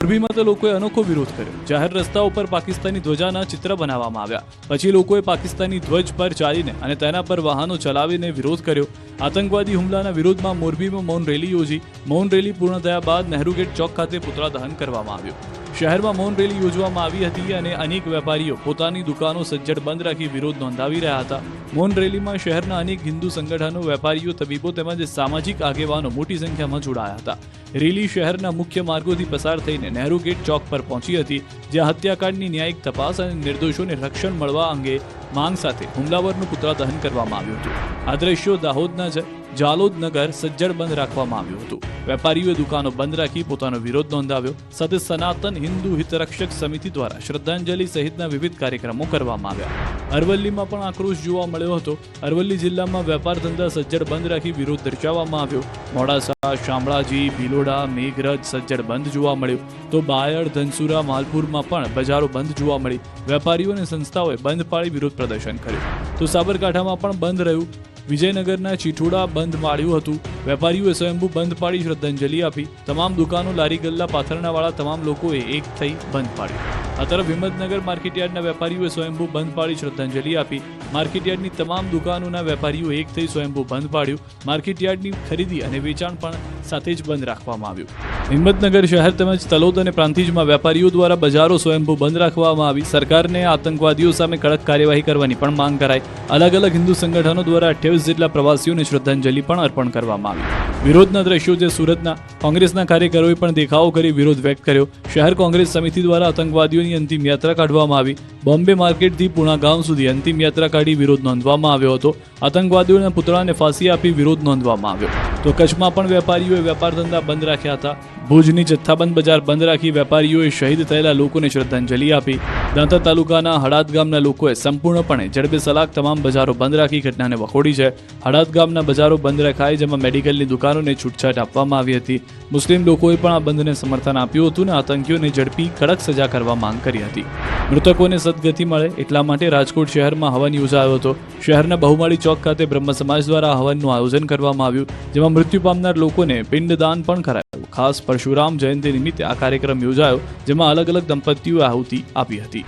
મોરબીમાં તો લોકોએ અનોખો વિરોધ કર્યો. જાહેર રસ્તાઓ પર પાકિસ્તાની ધ્વજાના ચિત્ર બનાવવામાં આવ્યા. પછી લોકોએ પાકિસ્તાની ધ્વજ પર ચાલીને અને તેના પર વાહનો ચલાવીને વિરોધ કર્યો. આતંકવાદી હુમલાના વિરોધમાં મોરબીમાં મૌન રેલી યોજી. મૌન રેલી પૂર્ણ થયા બાદ નહેરુ ગેટ ચોક ખાતે પુતળા દહન કરવામાં આવ્યું. શહેરમાં મૌન રેલી યોજવામાં આવી હતી અને અનેક વેપારીઓ પોતાની દુકાનો સજ્જડ બંધ રાખી વિરોધ નોંધાવી રહ્યા હતા. મૌન રેલીમાં શહેરના અનેક હિન્દુ સંગઠનો, વેપારીઓ, તબીબો તેમજ સામાજિક આગેવાનો મોટી સંખ્યામાં જોડાયા હતા. રેલી શહેરના મુખ્ય માર્ગોથી પસાર થઈને નહેરુ ગેટ ચોક પર પહોંચી હતી, જ્યાં હત્યાકાંડની ન્યાયિક તપાસ અને નિર્દોષોને રક્ષણ મળવા અંગે માંગ સાથે હુમલાવરનું પુતળા દહન કરવામાં આવ્યું હતું. આ દ્રશ્યો દાહોદના જાલોદ નગર સજ્જડ બંધ રાખવામાં આવ્યું હતું. વેપારીઓએ દુકાનો બંધ રાખી પોતાનો વિરોધ નોંધાવ્યો. સાથે સનાતન હિન્દુ હિતરક્ષક સમિતિ દ્વારા શ્રદ્ધાંજલિ સહિતના વિવિધ કાર્યક્રમો કરવામાં આવ્યા. અરવલ્લીમાં પણ આક્રોશ જોવા મળ્યો હતો. અરવલ્લી જિલ્લામાં વેપાર ધંધા સજ્જડ બંધ રાખી વિરોધ દર્શાવવામાં આવ્યો. મોડાસા, શામળાજી, ભિલોડા, મેઘરજ સજ્જડ બંધ જોવા મળ્યું. તો બાયડ, ધનસુરા, માલપુરમાં પણ બજારો બંધ જોવા મળી. વેપારીઓ અને સંસ્થાઓએ બંધ પાળી વિરોધ પ્રદર્શન કર્યું. તો સાબરકાંઠામાં પણ બંધ રહ્યું. વિજયનગરના ચીઠોડા બંધ પાડ્યું હતું. વેપારીઓએ સ્વયંભૂ બંધ પાડી શ્રદ્ધાંજલિ આપી. તમામ દુકાનો, લારી ગલ્લા પાથરણાવાળા તમામ લોકોએ એક થઈ બંધ પાડ્યું. આ તરફ હિંમતનગર માર્કેટયાર્ડના વેપારીઓએ સ્વયંભૂ બંધ પાડી શ્રદ્ધાંજલિ આપી. માર્કેટયાર્ડની તમામ દુકાનોના વેપારીઓ એક થઈ સ્વયંભૂ બંધ પાડ્યું. માર્કેટયાર્ડની ખરીદી અને વેચાણ પણ સાથે જ બંધ રાખવામાં આવ્યું. હિંમતનગર શહેર તેમજ તલોદ અને પ્રાંતિજમાં વેપારીઓ દ્વારા બજારો સ્વયંભૂ બંધ રાખવામાં આવી. સરકારને આતંકવાદીઓ સામે કડક કાર્યવાહી કરવાની પણ માંગ કરાઈ. અલગ અલગ હિન્દુ સંગઠનો દ્વારા 28 જેટલા પ્રવાસીઓને શ્રદ્ધાંજલિ પણ અર્પણ કરવામાં આવી. વિરોધના દ્રશ્યો જે સુરતના કોંગ્રેસના કાર્યકરોએ પણ દેખાવો કરી વિરોધ વ્યક્ત કર્યો. શહેર કોંગ્રેસ સમિતિ દ્વારા આતંકવાદીઓની અંતિમ યાત્રા કાઢવામાં આવી. બોમ્બે માર્કેટથી પુણા ગામ સુધી અંતિમ યાત્રા કાઢી વિરોધ નોંધવામાં આવ્યો હતો. આતંકવાદીઓના પુતળાને ફાંસી આપી વિરોધ નોંધવામાં આવ્યો. તો કચ્છમાં પણ વેપારીઓએ વેપાર ધંધા બંધ રાખ્યા હતા. ભુજની જથ્થાબંધ બજાર બંધ રાખી વેપારીઓએ શહીદ થયેલા લોકોને શ્રદ્ધાંજલિ આપી. દાંતા તાલુકાના હડાદ ગામના લોકોએ સંપૂર્ણપણે જડબે સલાક તમામ બજારો બંધ રાખી ઘટનાને વખોડી છે. હડાદ ગામના બજારો બંધ રખાય, જેમાં મેડિકલની દુકાનોને છૂટછાટ આપવામાં આવી હતી. મુસ્લિમ લોકોએ પણ આ બંધને સમર્થન આપ્યું હતું અને આતંકીઓને ઝડપી કડક સજા કરવા માંગ કરી હતી. મૃતકોને સદગતિ મળે એટલા માટે રાજકોટ શહેરમાં હવન યોજાયો હતો. શહેરના બહુમાળી ચોક ખાતે બ્રહ્મ સમાજ દ્વારા હવનનું આયોજન કરવામાં આવ્યું, જેમાં મૃત્યુ પામનાર લોકોને પિંડદાન પણ કરાયું. ખાસ પરશુરામ જયંતિ નિમિત્તે આ કાર્યક્રમ યોજાયો, જેમાં અલગ અલગ દંપતીઓએ આહુતિ આપી હતી.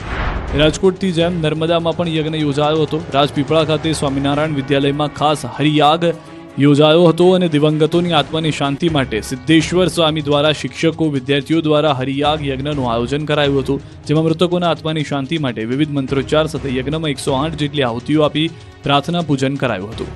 રાજકોટથી જેમ નર્મદામાં પણ યજ્ઞ યોજાયો હતો. રાજપીપળા ખાતે સ્વામિનારાયણ વિદ્યાલયમાં ખાસ હરિયાગ યોજાયો હતો અને દિવંગતોની આત્માની શાંતિ માટે સિદ્ધેશ્વર સ્વામી દ્વારા શિક્ષકો, વિદ્યાર્થીઓ દ્વારા હરિયાગ યજ્ઞનું આયોજન કરાયું હતું, જેમાં મૃતકોના આત્માની શાંતિ માટે વિવિધ મંત્રોચ્ચાર સાથે યજ્ઞમાં 108 જેટલી આહુતિઓ આપી પ્રાર્થના પૂજન કરાયું હતું.